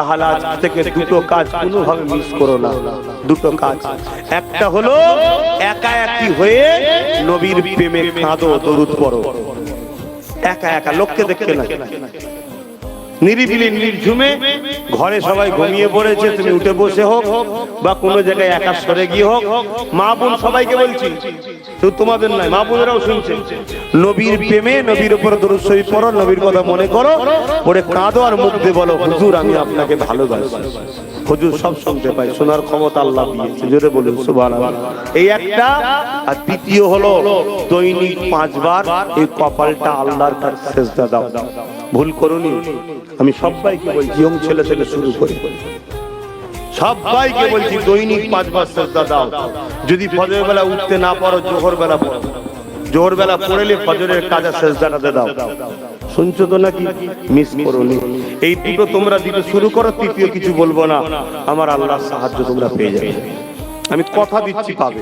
তাহলে আজ থেকে দুটো কাজ কোনোভাবে মিস করো না। দুটো কাজ, একটা হলো একা একই হয়ে নবীর প্রেমে কাঁদো, দরুদ পড়ো। একা একা, লোককে দেখতে না, নিরিবিলি নির্ঝুমে ঘরে সবাই ঘুমিয়ে পড়েছে, তুমি উঠে বসে হোক বা কোনো জায়গায় একা সরে গিয়ে হোক, মা বোন সবাইকে বলছি, শুধু তোমাদের নয়, মা বোনেরাও শুনছে, নবীর প্রেমে নবীর উপর দরুদ শরীফ পড়ো, নবীর কথা মনে করো, পড়ে কাঁদো আর মুখ দিয়ে বলো, হুজুর আমি আপনাকে ভালোবাসি। হুজুর সব শুনতে পাই, শোনার ক্ষমতা আল্লাহ দিয়েছে, জোরে বলুন সুবহানাল্লাহ। এই একটা। আর দ্বিতীয় হলো দৈনিক 5 বার এই কপালটা আল্লাহর কাছে সিজদা দাও। ভুল করোনি, আমি সবাইকে বলছি, ইয়ং ছেলে থেকে শুরু করে সবাইকে বলছি, দৈনিক 5 বার সিজদা দাও। যদি ফজরের বেলা উঠতে না পারো, জোহর বেলা পড়ো, জোহর বেলা পড়লে ফজরের কাজা সিজদাটাতে দাও। শুনছো তো নাকি? মিস করোনি। এই দুটো তোমরা দিতে শুরু করো, তৃতীয় কিছু বলবো না, আমার আল্লাহর সাহায্য তোমরা পেয়ে যাবে, আমি কথা দিচ্ছি পাবে।